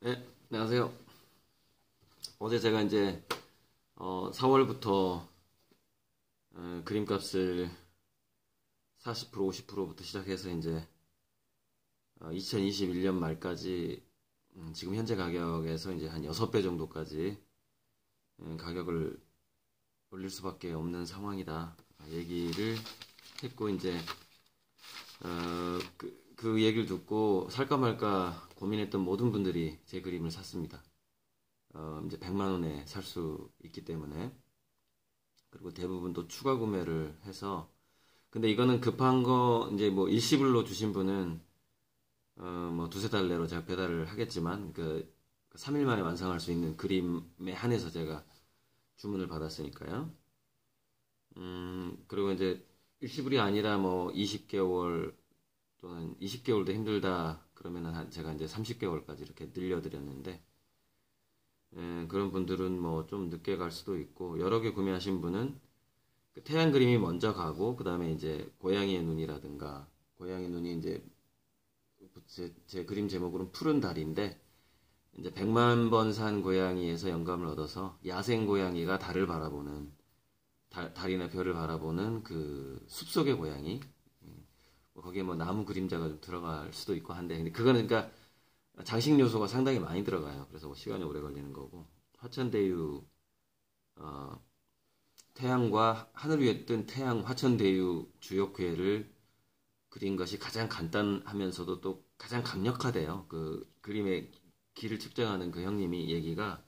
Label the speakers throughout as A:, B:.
A: 네, 안녕하세요. 어제 제가 이제 4월부터 그림값을 40% 50%부터 시작해서 이제 2021년 말까지 지금 현재 가격에서 이제 한 6배 정도까지 가격을 올릴 수밖에 없는 상황이다 얘기를 했고 이제 그 얘기를 듣고 살까 말까 고민했던 모든 분들이 제 그림을 샀습니다. 이제 100만 원에 살 수 있기 때문에. 그리고 대부분 또 추가 구매를 해서. 근데 이거는 급한 거 이제 뭐 일시불로 주신 분은 뭐 두세 달 내로 제가 배달을 하겠지만 3일 만에 완성할 수 있는 그림에 한해서 제가 주문을 받았으니까요. 그리고 이제 일시불이 아니라 뭐 20개월 또는 20개월도 힘들다 그러면은 제가 이제 30개월까지 이렇게 늘려드렸는데, 그런 분들은 뭐 좀 늦게 갈 수도 있고, 여러 개 구매하신 분은 그 태양 그림이 먼저 가고, 그 다음에 이제 고양이의 눈이라든가, 고양이 눈이 이제 제 그림 제목으로는 푸른 달인데, 이제 100만 번 산 고양이에서 영감을 얻어서 야생 고양이가 달을 바라보는, 달이나 별을 바라보는 그 숲속의 고양이, 뭐 거기에 뭐 나무 그림자가 좀 들어갈 수도 있고 한데, 근데 그거는 그러니까 장식 요소가 상당히 많이 들어가요. 그래서 뭐 시간이 오래 걸리는 거고. 화천대유, 태양과 하늘 위에 뜬 태양 화천대유 주역회를 그린 것이 가장 간단하면서도 또 가장 강력하대요. 그 그림의 길을 측정하는 그 형님이 얘기가,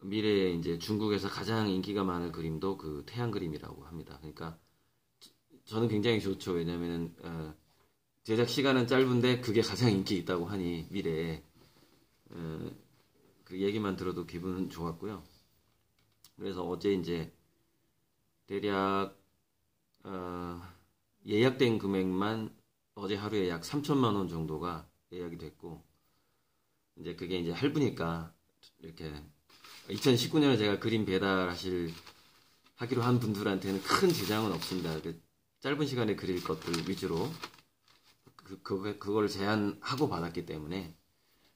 A: 미래에 이제 중국에서 가장 인기가 많은 그림도 그 태양 그림이라고 합니다. 그러니까 저는 굉장히 좋죠. 왜냐면은 제작 시간은 짧은데 그게 가장 인기 있다고 하니 미래에 그 얘기만 들어도 기분은 좋았고요. 그래서 어제 이제 대략 예약된 금액만 어제 하루에 약 3천만 원 정도가 예약이 됐고, 이제 그게 이제 할부니까 이렇게 2019년에 제가 그림 하기로 한 분들한테는 큰 지장은 없습니다. 짧은 시간에 그릴 것들 위주로 그걸 제한하고 받았기 때문에.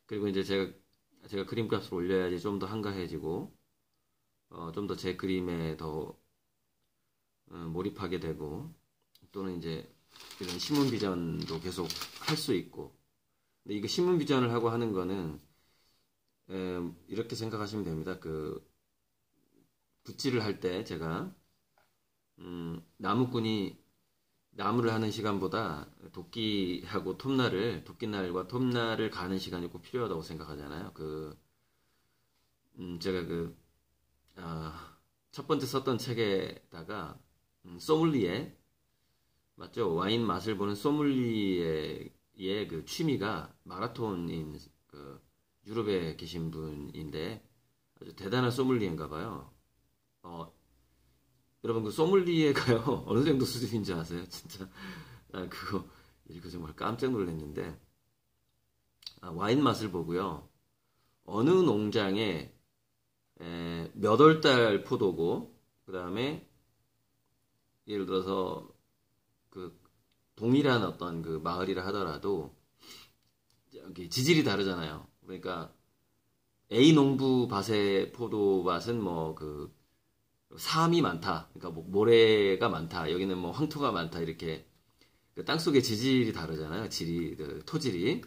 A: 그리고 이제 제가 그림값을 올려야지 좀 더 한가해지고, 좀 더 제 그림에 더 몰입하게 되고, 또는 이제 이런 신문 비전도 계속 할 수 있고. 근데 이거 신문 비전을 하고 하는 거는 이렇게 생각하시면 됩니다. 그 붓질을 할 때 제가 나무꾼이 나무를 하는 시간보다 도끼날과 톱날을 가는 시간이 꼭 필요하다고 생각하잖아요. 제가 첫 번째 썼던 책에다가, 소믈리에, 맞죠? 와인 맛을 보는 소믈리에의 그 취미가 마라톤인 유럽에 계신 분인데 아주 대단한 소믈리에인가 봐요. 여러분 그 소믈리에가요 어느 정도 수준인지 아세요? 진짜 그거 읽고 정말 깜짝 놀랐는데, 와인 맛을 보고요, 어느 농장에 몇 월 달 포도고, 그 다음에 예를 들어서 그 동일한 어떤 그 마을이라 하더라도 여기 지질이 다르잖아요. 그러니까 A 농부 밭의 포도 밭은 뭐 사암이 많다. 그러니까 뭐 모래가 많다. 여기는 뭐 황토가 많다. 이렇게 그 땅속의 지질이 다르잖아요. 토질이.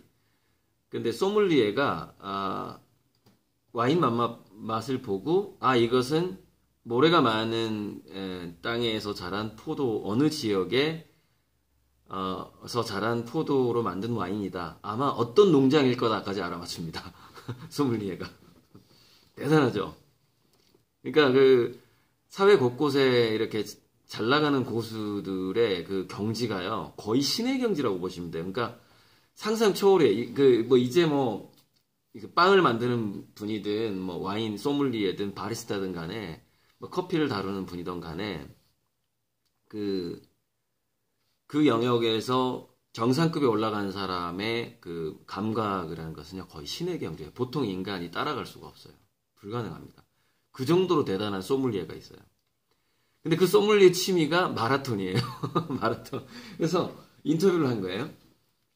A: 근데 소믈리에가 와인 맛을 보고, 이것은 모래가 많은 땅에서 자란 포도, 어느 지역에 서 자란 포도로 만든 와인이다. 아마 어떤 농장일 거다까지 알아맞춥니다. 소믈리에가. 대단하죠. 그러니까 사회 곳곳에 이렇게 잘 나가는 고수들의 그 경지가요, 거의 신의 경지라고 보시면 돼요. 그러니까 상상 초월해. 이제 빵을 만드는 분이든, 뭐 와인 소믈리에든 바리스타든 간에, 뭐 커피를 다루는 분이든 간에, 그 영역에서 정상급에 올라간 사람의 그 감각을 하는 것은요, 거의 신의 경지예요. 보통 인간이 따라갈 수가 없어요. 불가능합니다. 그 정도로 대단한 소믈리에가 있어요. 근데 그 소믈리에 취미가 마라톤이에요. 마라톤. 그래서 인터뷰를 한 거예요.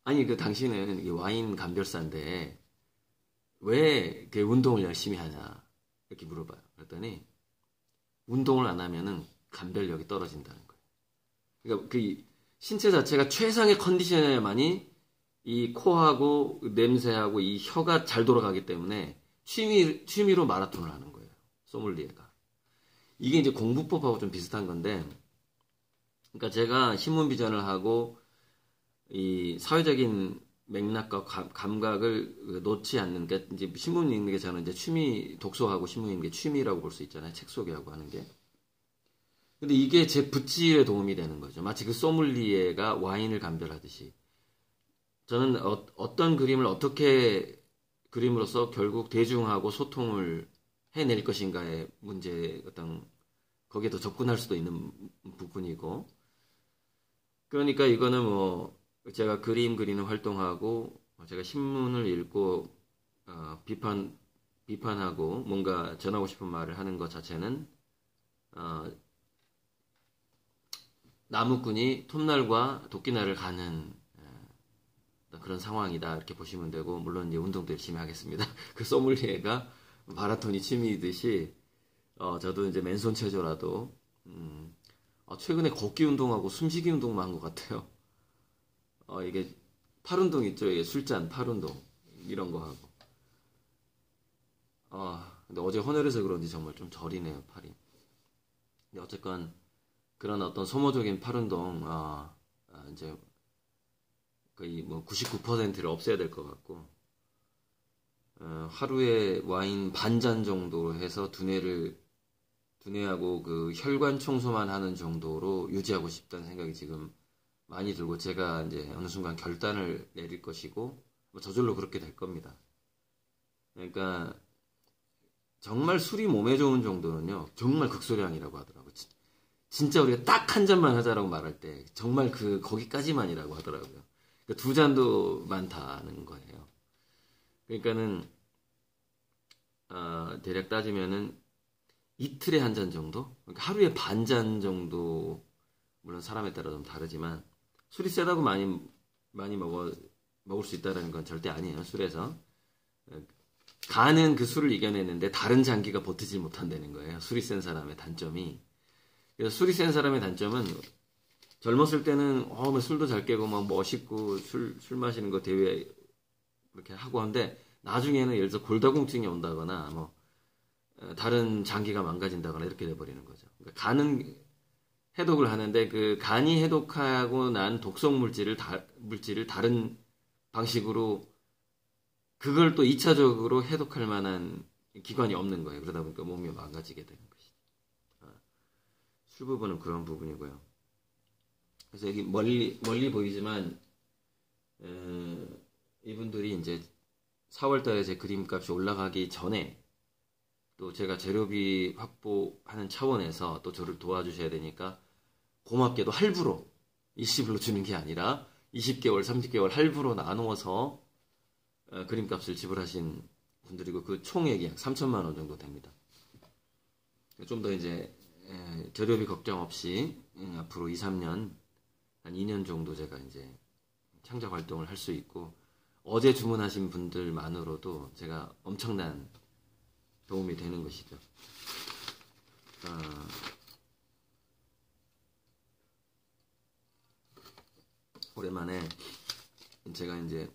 A: 아니, 당신은 이게 와인 감별사인데, 왜 그 운동을 열심히 하냐 이렇게 물어봐요. 그랬더니 운동을 안 하면은 감별력이 떨어진다는 거예요. 그러니까 그 신체 자체가 최상의 컨디션에만이 이 코하고 냄새하고 이 혀가 잘 돌아가기 때문에 취미로 마라톤을 하는 거예요. 소믈리에가. 이게 이제 공부법하고 좀 비슷한 건데, 그러니까 제가 신문 비전을 하고 이 사회적인 맥락과 감각을 놓지 않는 게 이제 신문 읽는 게 저는 이제 취미 독서하고 신문 읽는 게 취미라고 볼 수 있잖아요. 책 소개하고 하는 게. 근데 이게 제 붓질에 도움이 되는 거죠. 마치 그 소믈리에가 와인을 감별하듯이. 저는 어떤 그림을 어떻게 그림으로써 결국 대중하고 소통을 해낼 것인가의 문제 어떤 거기에 더 접근할 수도 있는 부분이고 그러니까 이거는 뭐 제가 그림 그리는 활동하고 제가 신문을 읽고 비판하고 뭔가 전하고 싶은 말을 하는 것 자체는 나무꾼이 톱날과 도끼날을 가는 그런 상황이다 이렇게 보시면 되고 물론 이제 운동도 열심히 하겠습니다. 그 소믈리에가 마라톤이 취미이듯이 저도 이제 맨손 체조라도 최근에 걷기 운동하고 숨쉬기 운동만 한 것 같아요. 이게 팔 운동 있죠. 이게 술잔 팔 운동 이런 거 하고. 근데 어제 헌혈해서 그런지 정말 좀 저리네요 팔이. 근데 어쨌건 그런 어떤 소모적인 팔 운동 이제 거의 뭐 99%를 없애야 될 것 같고 하루에 와인 반 잔 정도로 해서 두뇌하고 그 혈관 청소만 하는 정도로 유지하고 싶다는 생각이 지금 많이 들고 제가 이제 어느 순간 결단을 내릴 것이고 뭐 저절로 그렇게 될 겁니다. 그러니까 정말 술이 몸에 좋은 정도는요 정말 극소량이라고 하더라고요. 진짜 우리가 딱 한 잔만 하자라고 말할 때 정말 거기까지만이라고 하더라고요. 그러니까 두 잔도 많다는 거예요. 그러니까는 대략 따지면은 이틀에 한 잔 정도? 그러니까 하루에 반 잔 정도 물론 사람에 따라 좀 다르지만 술이 세다고 많이 먹을 수 있다는 건 절대 아니에요. 술에서 간은 그 술을 이겨내는데 다른 장기가 버티지 못한다는 거예요. 술이 센 사람의 단점이. 그래서 술이 센 사람의 단점은 젊었을 때는 술도 잘 깨고 막 멋있고 술 마시는 거 대회 그렇게 하고 한데 나중에는 예를 들어서 골다공증이 온다거나 뭐 다른 장기가 망가진다거나 이렇게 돼버리는 거죠. 그러니까 간은 해독을 하는데 그 간이 해독하고 난 독성 물질을 다른 방식으로 그걸 또 2차적으로 해독할 만한 기관이 없는 거예요. 그러다 보니까 몸이 망가지게 되는 것이죠. 술 부분은 그런 부분이고요. 그래서 여기 멀리 보이지만 이분들이 이제 4월달에 제 그림값이 올라가기 전에 또 제가 재료비 확보하는 차원에서 또 저를 도와주셔야 되니까 고맙게도 할부로 일시불로 주는 게 아니라 20개월, 30개월 할부로 나누어서 그림값을 지불하신 분들이고 그 총액이 약 3천만 원 정도 됩니다. 좀 더 이제 재료비 걱정 없이 앞으로 2, 3년 한 2년 정도 제가 이제 창작 활동을 할 수 있고 어제 주문하신 분들만으로도 제가 엄청난 도움이 되는 것이죠. 오랜만에 제가 이제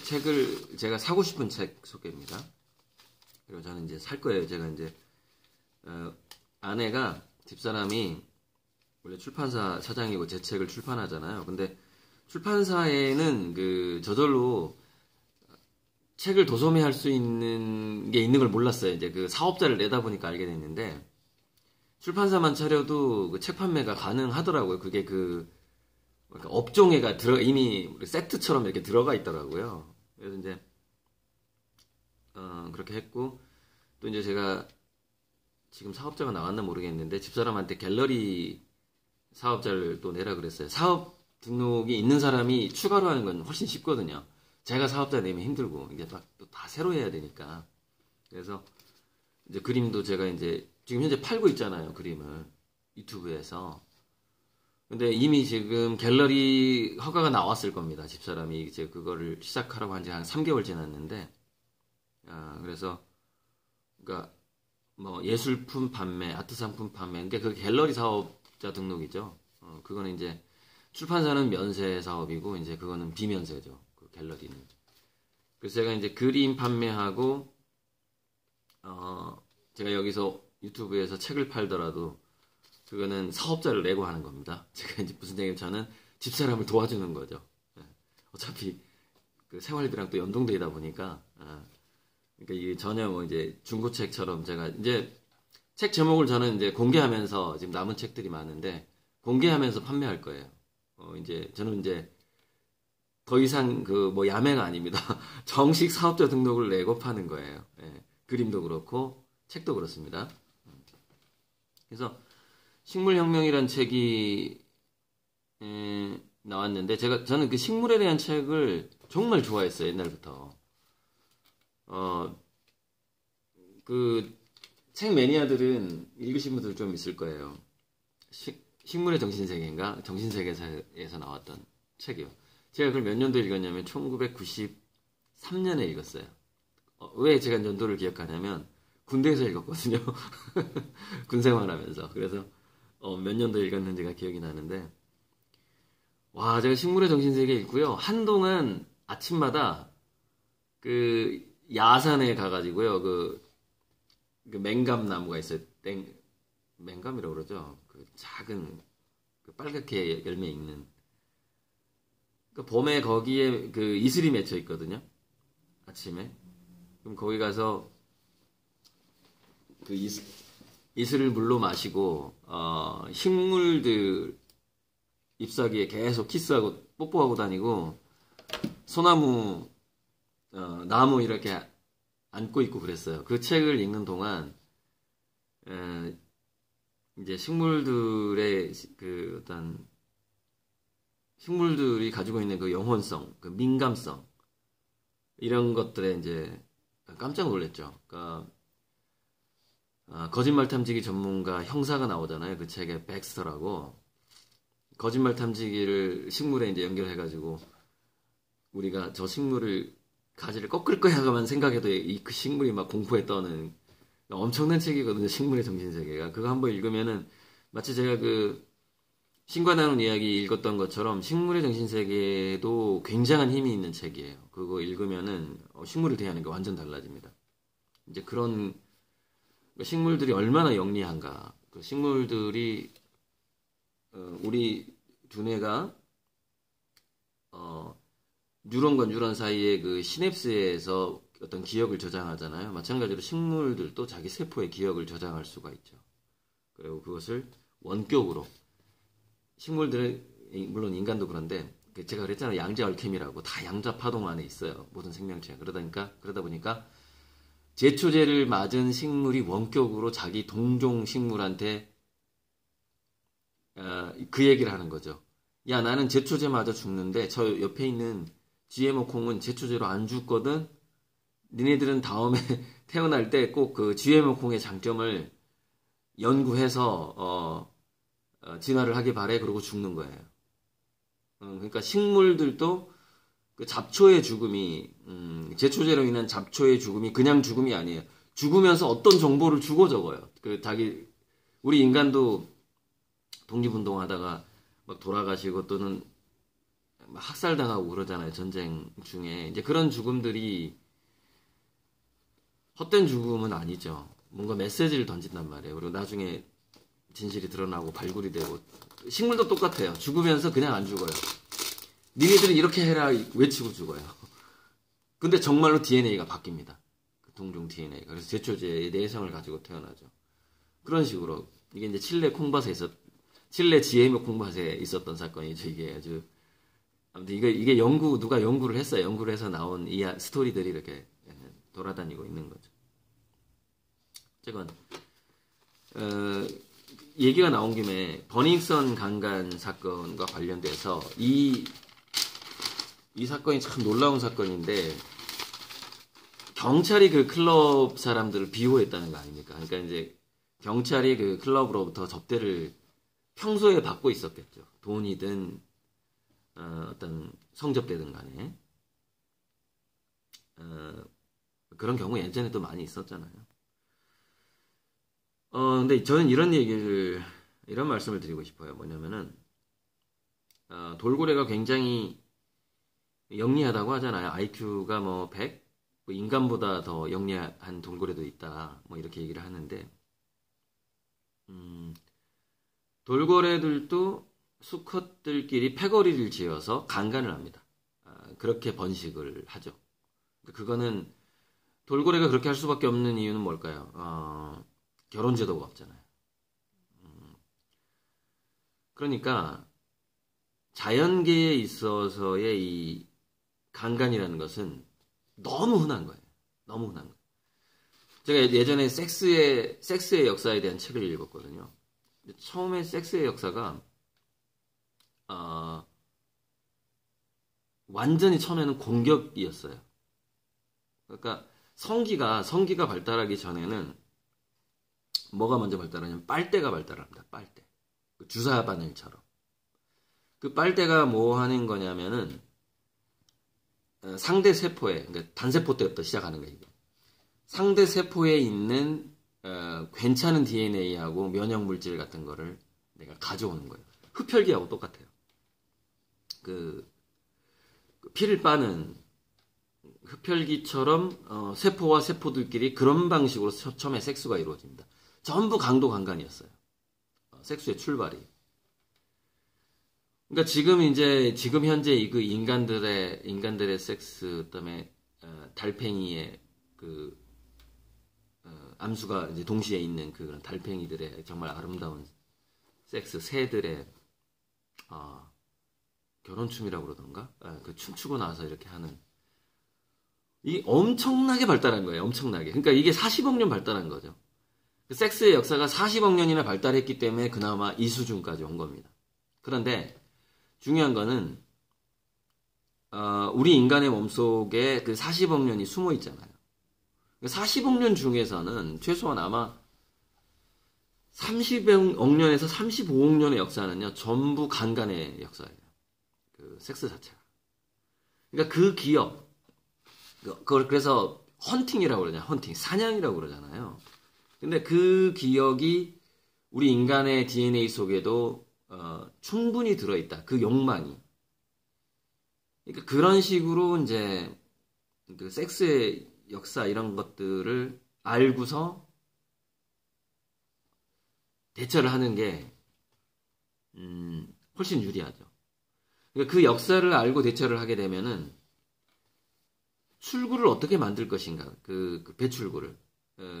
A: 책을 제가 사고 싶은 책 소개입니다. 그리고 저는 이제 살 거예요. 제가 이제 아내가 집사람이 원래 출판사 사장이고 제 책을 출판하잖아요. 근데 출판사에는 저절로 책을 도소매할 수 있는 게 있는 걸 몰랐어요. 이제 그 사업자를 내다 보니까 알게 됐는데 출판사만 차려도 그 책 판매가 가능하더라고요. 그게 그러니까 업종에가 이미 세트처럼 이렇게 들어가 있더라고요. 그래서 이제 그렇게 했고 또 이제 제가 지금 사업자가 나왔나 모르겠는데 집사람한테 갤러리 사업자를 또 내라 그랬어요. 사업 등록이 있는 사람이 추가로 하는 건 훨씬 쉽거든요. 제가 사업자 내면 힘들고 이게 또 다 새로 해야 되니까. 그래서 이제 그림도 제가 이제 지금 현재 팔고 있잖아요. 그림을 유튜브에서. 근데 이미 지금 갤러리 허가가 나왔을 겁니다. 집사람이 이제 그거를 시작하라고 한 지 한 3개월 지났는데 그래서 그러니까 뭐 예술품 판매, 아트 상품 판매, 그러니까 그 갤러리 사업자 등록이죠. 그거는 이제 출판사는 면세 사업이고 이제 그거는 비면세죠. 그 갤러리는. 그래서 제가 이제 그림 판매하고 제가 여기서 유튜브에서 책을 팔더라도 그거는 사업자를 내고 하는 겁니다. 제가 이제 무슨 얘기냐면 저는 집사람을 도와주는 거죠. 예. 어차피 그 생활비랑 또 연동되다 보니까 그러니까 이게 전혀 뭐 이제 중고책처럼 제가 이제 책 제목을 저는 이제 공개하면서 지금 남은 책들이 많은데 공개하면서 판매할 거예요. 이제 저는 이제 더 이상 그 뭐 야매가 아닙니다. 정식 사업자 등록을 내고 파는 거예요. 예. 그림도 그렇고 책도 그렇습니다. 그래서 식물혁명이란 책이 나왔는데 저는 그 식물에 대한 책을 정말 좋아했어요. 옛날부터. 그 책 매니아들은 읽으신 분들 좀 있을 거예요. 식물의 정신세계인가? 정신세계에서 나왔던 책이요. 제가 그걸 몇 년도에 읽었냐면 1993년에 읽었어요. 왜 제가 연도를 기억하냐면 군대에서 읽었거든요. 군 생활하면서. 그래서 몇 년도에 읽었는지가 기억이 나는데 와, 제가 식물의 정신세계 읽고요. 한동안 아침마다 그 야산에 가가지고요. 그 맹감 나무가 있어요. 맹감이라고 그러죠. 그 작은 그 빨갛게 열매 있는. 그 봄에 거기에 그 이슬이 맺혀 있거든요. 아침에. 그럼 거기 가서 그 이슬을 물로 마시고 식물들 잎사귀에 계속 키스하고 뽀뽀하고 다니고 소나무 나무 이렇게 안고 있고 그랬어요. 그 책을 읽는 동안 이제 식물들의 그 어떤 식물들이 가지고 있는 그 영혼성, 그 민감성 이런 것들에 이제 깜짝 놀랐죠. 그러니까 거짓말 탐지기 전문가 형사가 나오잖아요. 그 책에 백스터라고 거짓말 탐지기를 식물에 이제 연결해가지고 우리가 저 식물을 가지를 꺾을 거야만 생각해도 그 식물이 막 공포에 떠는 엄청난 책이거든요. 식물의 정신세계가. 그거 한번 읽으면은 마치 제가 그 신과 나눈 이야기 읽었던 것처럼 식물의 정신세계도 굉장한 힘이 있는 책이에요. 그거 읽으면은 식물을 대하는 게 완전 달라집니다. 이제 그런 식물들이 얼마나 영리한가. 그 식물들이 우리 두뇌가 뉴런과 뉴런 사이의 그 시냅스에서 어떤 기억을 저장하잖아요. 마찬가지로 식물들도 자기 세포의 기억을 저장할 수가 있죠. 그리고 그것을 원격으로 식물들은 물론 인간도 그런데 제가 그랬잖아요. 양자 알케미라고 다 양자 파동 안에 있어요. 모든 생명체. 그러다 보니까 제초제를 맞은 식물이 원격으로 자기 동종 식물한테 그 얘기를 하는 거죠. 야, 나는 제초제 맞아 죽는데 저 옆에 있는 GMO 콩은 제초제로 안 죽거든. 니네들은 다음에 태어날 때 꼭 그 GMO 콩의 장점을 연구해서 진화를 하길 바래. 그러고 죽는 거예요. 그러니까 식물들도 그 잡초의 죽음이 제초제로 인한 잡초의 죽음이 그냥 죽음이 아니에요. 죽으면서 어떤 정보를 주고 적어요. 우리 인간도 독립운동하다가 막 돌아가시고 또는 학살당하고 그러잖아요. 전쟁 중에. 이제 그런 죽음들이 헛된 죽음은 아니죠. 뭔가 메시지를 던진단 말이에요. 그리고 나중에 진실이 드러나고 발굴이 되고. 식물도 똑같아요. 죽으면서 그냥 안 죽어요. 니네들은 이렇게 해라 외치고 죽어요. 근데 정말로 DNA가 바뀝니다. 그 동종 DNA가. 그래서 제초제의 내성을 가지고 태어나죠. 그런 식으로. 이게 이제 칠레 GMO 콩밭에 있었던 사건이죠. 이게 아주 아무튼 이게 누가 연구를 했어요. 연구를 해서 나온 이 스토리들이 이렇게 돌아다니고 있는 거죠. 어쨌건 얘기가 나온 김에 버닝썬 강간 사건과 관련돼서 이 사건이 참 놀라운 사건인데 경찰이 그 클럽 사람들을 비호했다는 거 아닙니까? 그러니까 이제 경찰이 그 클럽으로부터 접대를 평소에 받고 있었겠죠. 돈이든 어떤 성접대든 간에 그런 경우 예전에 또 많이 있었잖아요. 근데 저는 이런 말씀을 드리고 싶어요. 뭐냐면은, 돌고래가 굉장히 영리하다고 하잖아요. IQ가 뭐 100? 뭐 인간보다 더 영리한 돌고래도 있다. 뭐 이렇게 얘기를 하는데, 음, 돌고래들도 수컷들끼리 패거리를 지어서 강간을 합니다. 그렇게 번식을 하죠. 그거는 돌고래가 그렇게 할 수밖에 없는 이유는 뭘까요? 결혼 제도가 없잖아요. 그러니까 자연계에 있어서의 이 강간이라는 것은 너무 흔한 거예요. 너무 흔한 거예요. 제가 예전에 섹스의 역사에 대한 책을 읽었거든요. 처음에 섹스의 역사가 어, 완전히 처음에는 공격이었어요. 그러니까 성기가 발달하기 전에는 뭐가 먼저 발달하냐면 빨대가 발달합니다. 빨대. 그 주사 바늘처럼. 그 빨대가 뭐 하는 거냐면은 상대 세포에, 그러니까 단세포 때부터 시작하는 거예요. 이게. 상대 세포에 있는 괜찮은 DNA하고 면역 물질 같은 거를 내가 가져오는 거예요. 흡혈귀하고 똑같아요. 그 피를 빠는 흡혈귀처럼 세포와 세포들끼리 그런 방식으로 처음에 섹스가 이루어집니다. 전부 강도 강간이었어요. 섹스의 출발이. 그러니까 지금 현재 그 인간들의 섹스, 그다음에 달팽이의 그 암수가 이제 동시에 있는 그런 달팽이들의 정말 아름다운 섹스, 새들의 결혼춤이라고 그러던가, 그 춤추고 나서 이렇게 하는 이 엄청나게 발달한 거예요. 엄청나게. 그러니까 이게 40억 년 발달한 거죠. 그 섹스의 역사가 40억 년이나 발달했기 때문에 그나마 이 수준까지 온 겁니다. 그런데 중요한 거는 우리 인간의 몸속에 그 40억 년이 숨어 있잖아요. 40억 년 중에서는 최소한 아마 30억 년에서 35억 년의 역사는요, 전부 강간의 역사예요. 그 섹스 자체가. 그러니까 그 기억, 그걸 그래서 헌팅이라고 그러잖아요. 헌팅, 사냥이라고 그러잖아요. 근데 그 기억이 우리 인간의 DNA 속에도 충분히 들어있다. 그 욕망이. 그러니까 그런 식으로 이제 그 섹스의 역사 이런 것들을 알고서 대처를 하는 게 훨씬 유리하죠. 그러니까 그 역사를 알고 대처를 하게 되면은 출구를 어떻게 만들 것인가, 그 배출구를.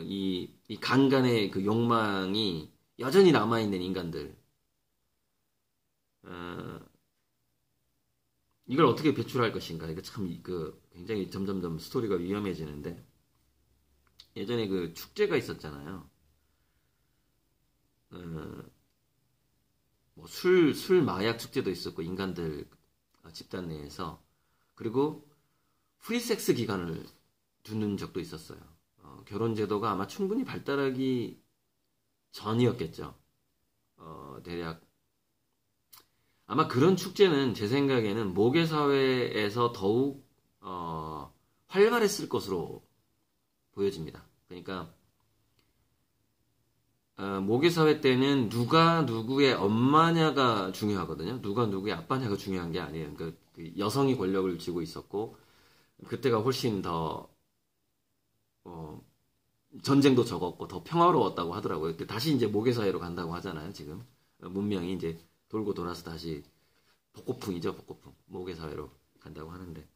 A: 이 강간의 그 욕망이 여전히 남아있는 인간들. 이걸 어떻게 배출할 것인가. 이거 참, 굉장히 점점점 스토리가 위험해지는데, 예전에 그 축제가 있었잖아요. 뭐 술 마약 축제도 있었고, 인간들 집단 내에서. 그리고 프리섹스 기간을 두는 적도 있었어요. 결혼 제도가 아마 충분히 발달하기 전이었겠죠. 대략 아마 그런 축제는 제 생각에는 모계 사회에서 더욱 활발했을 것으로 보여집니다. 그러니까 모계 사회 때는 누가 누구의 엄마냐가 중요하거든요. 누가 누구의 아빠냐가 중요한 게 아니에요. 그러니까 그 여성이 권력을 쥐고 있었고 그때가 훨씬 더 전쟁도 적었고 더 평화로웠다고 하더라고요. 그때 다시 이제 모계 사회로 간다고 하잖아요. 지금 문명이 이제 돌고 돌아서 다시 복고풍이죠. 복고풍. 모계 사회로 간다고 하는데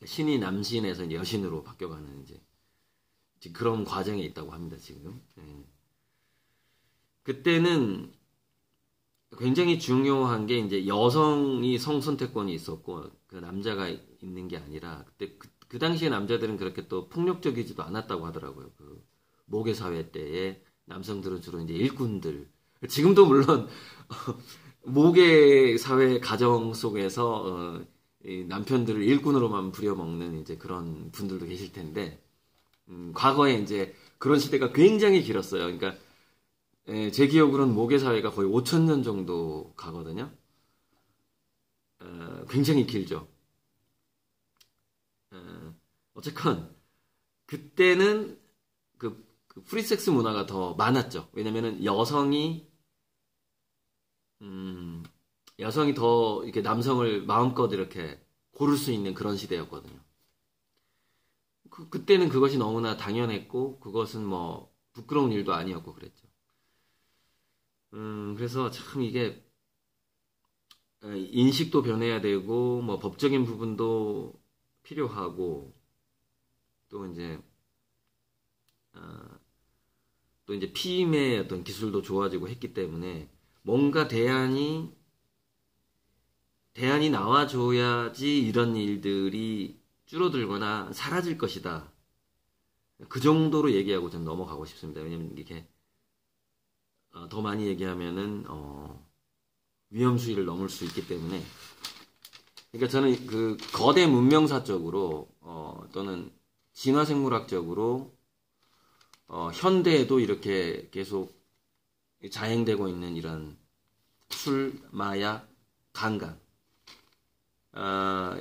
A: 신이 남신에서 이제 여신으로 바뀌어가는 이제 지금 그런 과정에 있다고 합니다. 지금. 그때는 굉장히 중요한 게 이제 여성이 성선택권이 있었고 그 남자가 있는 게 아니라 그때 그 당시에 남자들은 그렇게 또 폭력적이지도 않았다고 하더라고요. 그 모계 사회 때에 남성들은 주로 이제 일꾼들. 지금도 물론 모계 사회 가정 속에서 이 남편들을 일꾼으로만 부려먹는 이제 그런 분들도 계실 텐데 과거에 이제 그런 시대가 굉장히 길었어요. 그러니까 제 기억으로는 모계 사회가 거의 5,000년 정도 가거든요. 굉장히 길죠. 어쨌건 그때는 그 프리섹스 문화가 더 많았죠. 왜냐면은 여성이 더 이렇게 남성을 마음껏 이렇게 고를 수 있는 그런 시대였거든요. 그때는 그것이 너무나 당연했고 그것은 뭐 부끄러운 일도 아니었고 그랬죠. 그래서 참 이게 인식도 변해야 되고 뭐 법적인 부분도 필요하고 또 이제 또 이제 피임의 어떤 기술도 좋아지고 했기 때문에 뭔가 대안이 나와줘야지 이런 일들이 줄어들거나 사라질 것이다. 그 정도로 얘기하고 좀 넘어가고 싶습니다. 왜냐면 이게 더 많이 얘기하면은 위험 수위를 넘을 수 있기 때문에. 그러니까 저는 그 거대 문명사적으로 또는 진화생물학적으로 현대에도 이렇게 계속 자행되고 있는 이런 술, 마약, 강간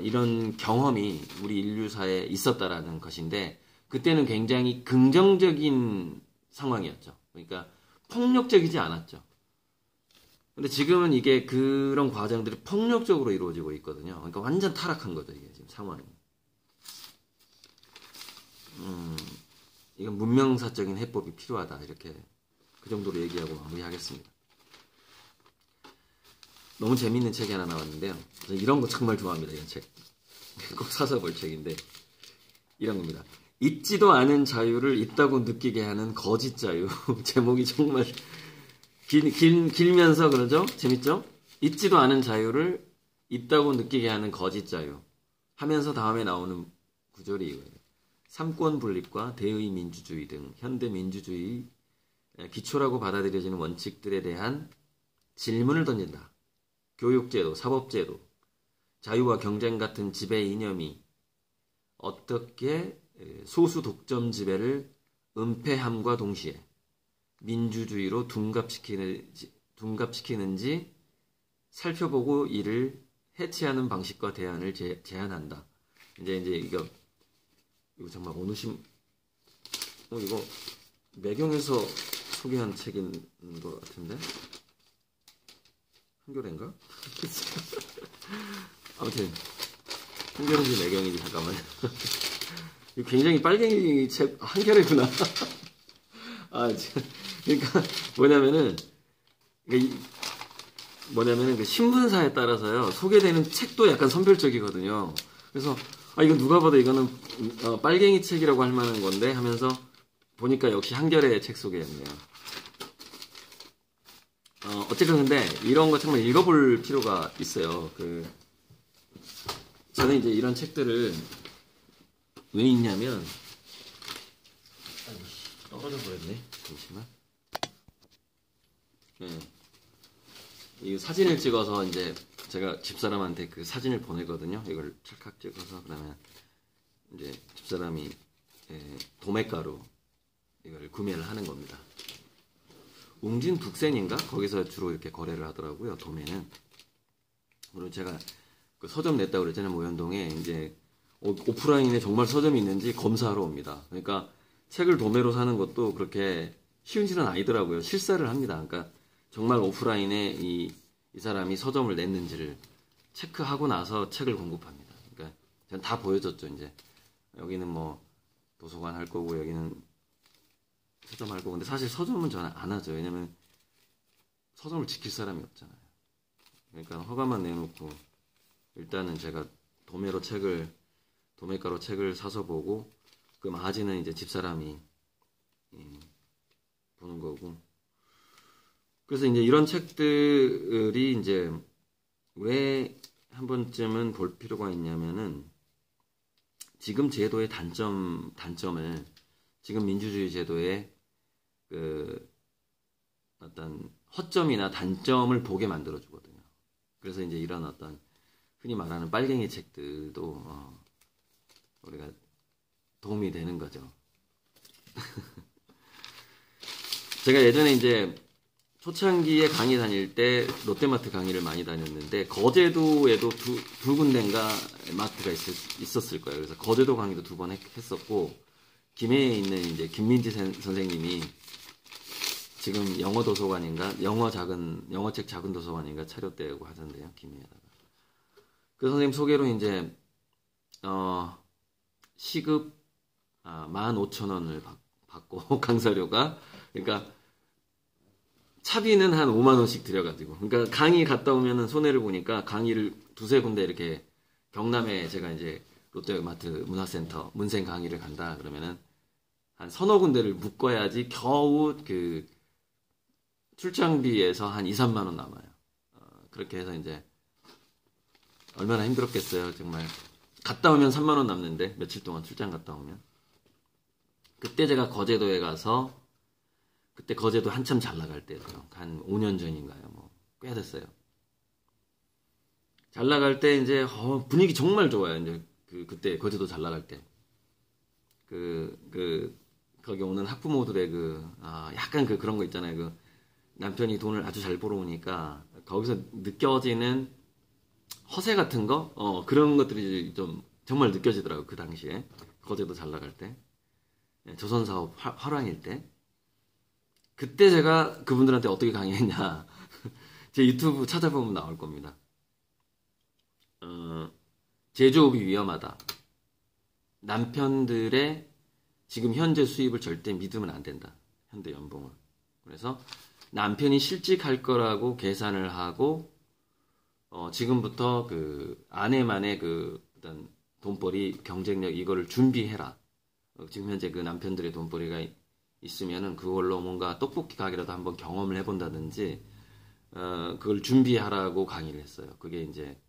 A: 이런 경험이 우리 인류사에 있었다라는 것인데 그때는 굉장히 긍정적인 상황이었죠. 그러니까 폭력적이지 않았죠. 근데 지금은 이게 그런 과정들이 폭력적으로 이루어지고 있거든요. 그러니까 완전 타락한 거죠, 이게 지금 상황이. 이건 문명사적인 해법이 필요하다. 이렇게 그 정도로 얘기하고 마무리하겠습니다. 너무 재밌는 책이 하나 나왔는데요. 이런 거 정말 좋아합니다. 이런 책. 꼭 사서 볼 책인데 이런 겁니다. 있지도 않은 자유를 있다고 느끼게 하는 거짓 자유. 제목이 정말 길면서 그러죠? 재밌죠? 있지도 않은 자유를 있다고 느끼게 하는 거짓 자유. 하면서 다음에 나오는 구절이 이거예요. 삼권 분립과 대의 민주주의 등 현대 민주주의 기초라고 받아들여지는 원칙들에 대한 질문을 던진다. 교육제도, 사법제도, 자유와 경쟁 같은 지배 이념이 어떻게 소수 독점 지배를 은폐함과 동시에 민주주의로 둔갑시키는지 살펴보고 이를 해체하는 방식과 대안을 제안한다. 이제 이거 정말 어느 이거 매경에서 소개한 책인 것 같은데 한겨레인가? 아무튼 한겨레인지 매경인지 잠깐만요. 이거 굉장히 빨갱이 책 한겨레구나. 그러니까 뭐냐면은 그 신문사에 따라서요 소개되는 책도 약간 선별적이거든요. 그래서 이거 누가 봐도 이거는 빨갱이 책이라고 할 만한 건데 하면서 보니까 역시 한겨레 책 소개였네요. 어쨌든 근데 이런 거 정말 읽어볼 필요가 있어요. 저는 이제 이런 책들을 왜 읽냐면 떨어져 버렸네. 잠시만. 네. 이 사진을 찍어서 이제 제가 집사람한테 그 사진을 보내거든요. 이걸 찰칵 찍어서 그러면 이제 집사람이 도매가로 이걸 구매를 하는 겁니다. 웅진 북센인가? 거기서 주로 이렇게 거래를 하더라고요. 도매는. 그리고 제가 그 서점 냈다고 그랬잖아요. 모현동에 이제 오프라인에 정말 서점이 있는지 검사하러 옵니다. 그러니까 책을 도매로 사는 것도 그렇게 쉬운 일은 아니더라고요. 실사를 합니다. 그러니까 정말 오프라인에 이 사람이 서점을 냈는지를 체크하고 나서 책을 공급합니다. 그러니까 전 다 보여줬죠. 이제 여기는 뭐 도서관 할 거고 여기는 서점 할 거고. 근데 사실 서점은 저는 안 하죠. 왜냐면 서점을 지킬 사람이 없잖아요. 그러니까 허가만 내놓고 일단은 제가 도매가로 책을 사서 보고 그 마진은 이제 집사람이 보는 거고. 그래서 이제 이런 책들이 이제 왜 한 번쯤은 볼 필요가 있냐면은 지금 제도의 단점을 지금 민주주의 제도의 그 어떤 허점이나 단점을 보게 만들어 주거든요. 그래서 이제 이런 어떤 흔히 말하는 빨갱이 책들도 우리가 도움이 되는 거죠. 제가 예전에 이제 초창기에 강의 다닐 때 롯데마트 강의를 많이 다녔는데 거제도에도 두 군데인가 마트가 있었을 거예요. 그래서 거제도 강의도 2번 했었고 김해에 있는 이제 김민지 선생님이 지금 영어 도서관인가 영어책 작은 도서관인가 차렸대고 하던데요. 김해에다가 그 선생님 소개로 이제 시급 15,000원을 받고 강사료가 그러니까 차비는 한 5만 원씩 들여가지고 그러니까 강의 갔다 오면은 손해를 보니까 강의를 2-3군데 이렇게 경남에 제가 이제 롯데마트 문화센터 문생 강의를 간다 그러면은 한 서너 군데를 묶어야지 겨우 그 출장비에서 한 2-3만 원 남아요. 그렇게 해서 이제 얼마나 힘들었겠어요. 정말 갔다 오면 3만 원 남는데 며칠 동안 출장 갔다 오면 그때 제가 거제도에 가서 그때 거제도 한참 잘 나갈 때죠. 한 5년 전인가요. 뭐 꽤 됐어요. 잘 나갈 때 이제 분위기 정말 좋아요. 이제 그때 거제도 잘 나갈 때 거기 오는 학부모들의 약간 그런 거 있잖아요. 남편이 돈을 아주 잘 벌어오니까 거기서 느껴지는 허세 같은 거 그런 것들이 좀 정말 느껴지더라고요. 그 당시에 거제도 잘 나갈 때 조선 사업 화랑일 때 그때 제가 그분들한테 어떻게 강의했냐 제 유튜브 찾아보면 나올 겁니다. 제조업이 위험하다. 남편들의 지금 현재 수입을 절대 믿으면 안 된다. 현대 연봉을. 그래서 남편이 실직할 거라고 계산을 하고 지금부터 그 아내만의 어떤 돈벌이 경쟁력 이거를 준비해라. 지금 현재 그 남편들의 돈벌이가 있으면은 그걸로 뭔가 떡볶이 가게라도 한번 경험을 해본다든지 그걸 준비하라고 강의를 했어요. 그게 이제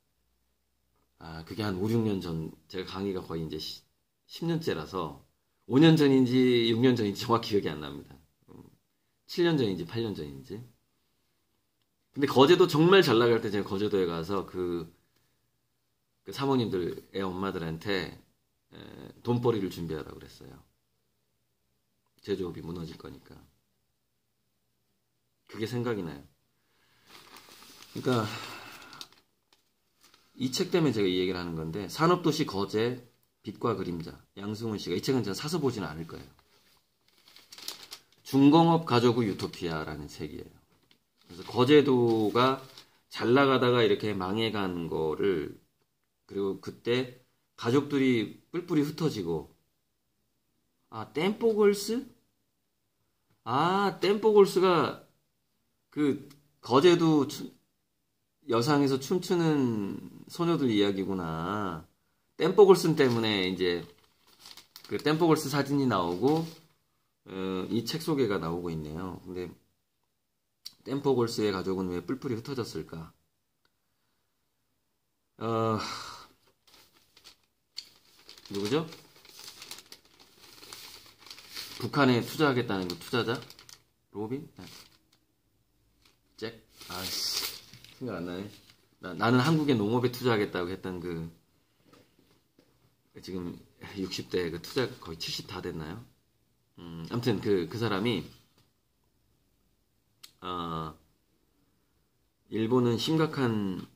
A: 그게 한 5-6년 전 제가 강의가 거의 이제 10년째라서 5년 전인지 6년 전인지 정확히 기억이 안 납니다. 7년 전인지 8년 전인지. 근데 거제도 정말 잘 나갈 때 제가 거제도에 가서 그 사모님들 애 엄마들한테 돈벌이를 준비하라고 그랬어요. 제조업이 무너질 거니까. 그게 생각이 나요. 그러니까 이 책 때문에 제가 이 얘기를 하는 건데 산업도시 거제 빛과 그림자 양승훈 씨가 이 책은 제가 사서 보지는 않을 거예요. 중공업 가족의 유토피아라는 책이에요. 그래서 거제도가 잘 나가다가 이렇게 망해간 거를 그리고 그때 가족들이 뿔뿔이 흩어지고 댐뽀걸스? 댐뽀걸스가 그 거제도 여상에서 춤추는 소녀들 이야기구나. 댐뽀걸스 때문에 이제 그 댐뽀걸스 사진이 나오고 이 책 소개가 나오고 있네요. 근데 댐뽀걸스의 가족은 왜 뿔뿔이 흩어졌을까? 누구죠? 북한에 투자하겠다는 그 투자자? 로빈? 잭? 생각 안 나네. 나는 한국의 농업에 투자하겠다고 했던 지금 60대 그 투자 거의 70 다 됐나요? 아무튼 그 사람이 일본은 심각한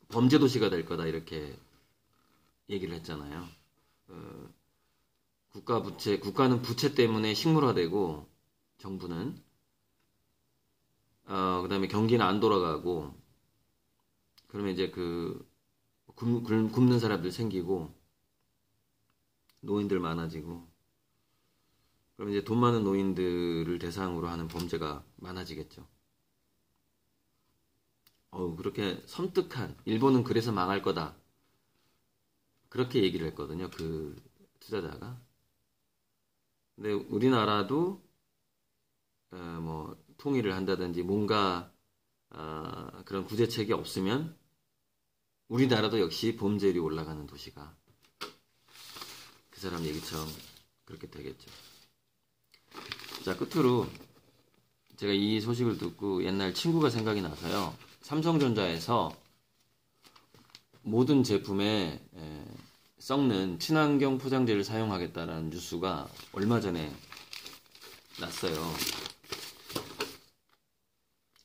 A: 범죄 도시가 될 거다 이렇게 얘기를 했잖아요. 국가는 부채 때문에 식물화되고 정부는 그다음에 경기는 안 돌아가고 그러면 이제 굶는 사람들 생기고 노인들 많아지고 그럼 이제 돈 많은 노인들을 대상으로 하는 범죄가 많아지겠죠. 그렇게 섬뜩한 일본은 그래서 망할 거다. 그렇게 얘기를 했거든요. 그 투자자가. 근데 우리나라도 뭐 통일을 한다든지 뭔가 그런 구제책이 없으면 우리나라도 역시 범죄율이 올라가는 도시가 그 사람 얘기처럼 그렇게 되겠죠. 자, 끝으로 제가 이 소식을 듣고 옛날 친구가 생각이 나서요. 삼성전자에서 모든 제품에 썩는 친환경 포장재를 사용하겠다는 뉴스가 얼마 전에 났어요.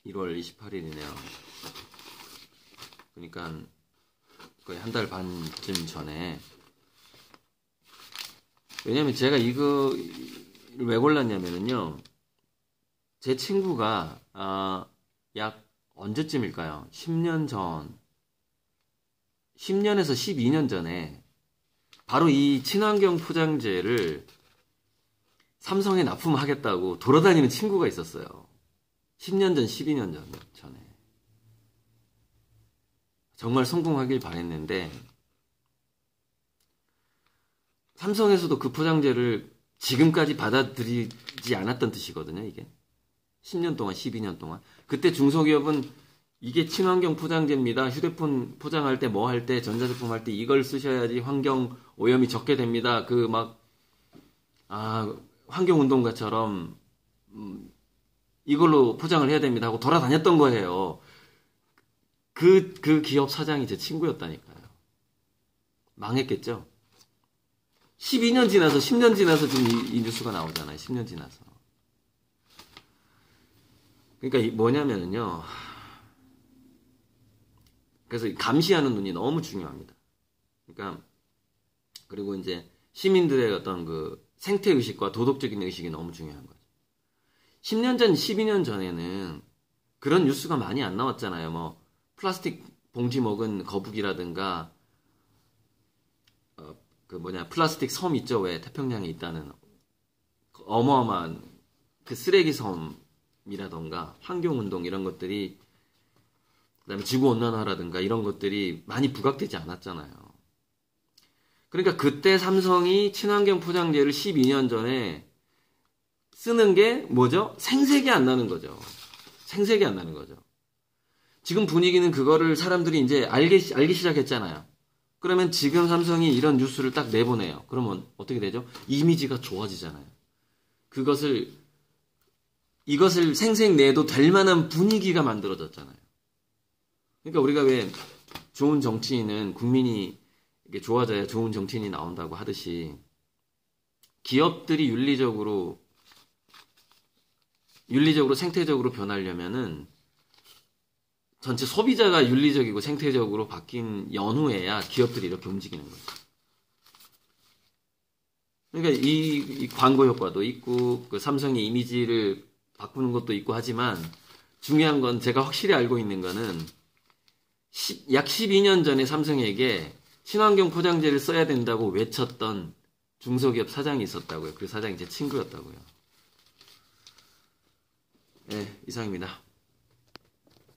A: 1월 28일이네요. 그러니까 거의 한 달 반쯤 전에. 왜냐면 제가 이거 왜 골랐냐면은요, 제 친구가 약 언제쯤일까요? 10년 전, 10년에서 12년 전에 바로 이 친환경 포장재를 삼성에 납품하겠다고 돌아다니는 친구가 있었어요. 10년 전, 12년 전에. 정말 성공하길 바랬는데, 삼성에서도 그 포장재를 지금까지 받아들이지 않았던 뜻이거든요, 이게. 10년 동안, 12년 동안. 그때 중소기업은 이게 친환경 포장재입니다. 휴대폰 포장할 때, 뭐 할 때, 전자제품 할 때 이걸 쓰셔야지 환경 오염이 적게 됩니다. 환경운동가처럼, 이걸로 포장을 해야 됩니다 하고 돌아다녔던 거예요. 그 기업 사장이 제 친구였다니까요. 망했겠죠? 12년 지나서, 10년 지나서 지금 이 뉴스가 나오잖아요. 10년 지나서. 그러니까 뭐냐면요. 그래서 감시하는 눈이 너무 중요합니다. 그러니까, 그리고 이제 시민들의 어떤 그 생태의식과 도덕적인 의식이 너무 중요한 거죠. 10년 전, 12년 전에는 그런 뉴스가 많이 안 나왔잖아요. 뭐, 플라스틱 봉지 먹은 거북이라든가, 플라스틱 섬 있죠? 왜 태평양에 있다는 어마어마한 그 쓰레기 섬이라던가, 환경운동 이런 것들이, 그 다음에 지구온난화라든가 이런 것들이 많이 부각되지 않았잖아요. 그러니까 그때 삼성이 친환경 포장재를 12년 전에 쓰는 게 뭐죠? 생색이 안 나는 거죠. 생색이 안 나는 거죠. 지금 분위기는 그거를 사람들이 이제 알기 시작했잖아요. 그러면 지금 삼성이 이런 뉴스를 딱 내보내요. 그러면 어떻게 되죠? 이미지가 좋아지잖아요. 이것을 생색 내도 될 만한 분위기가 만들어졌잖아요. 그러니까 우리가 왜 좋은 정치인은 국민이 이게 좋아져야 좋은 정치인이 나온다고 하듯이 기업들이 윤리적으로 생태적으로 변하려면은 전체 소비자가 윤리적이고 생태적으로 바뀐 연후에야 기업들이 이렇게 움직이는 거죠. 그러니까 이 광고 효과도 있고 그 삼성의 이미지를 바꾸는 것도 있고 하지만 중요한 건 제가 확실히 알고 있는 거는 약 12년 전에 삼성에게 친환경 포장재를 써야 된다고 외쳤던 중소기업 사장이 있었다고요. 그 사장이 제 친구였다고요. 네, 이상입니다.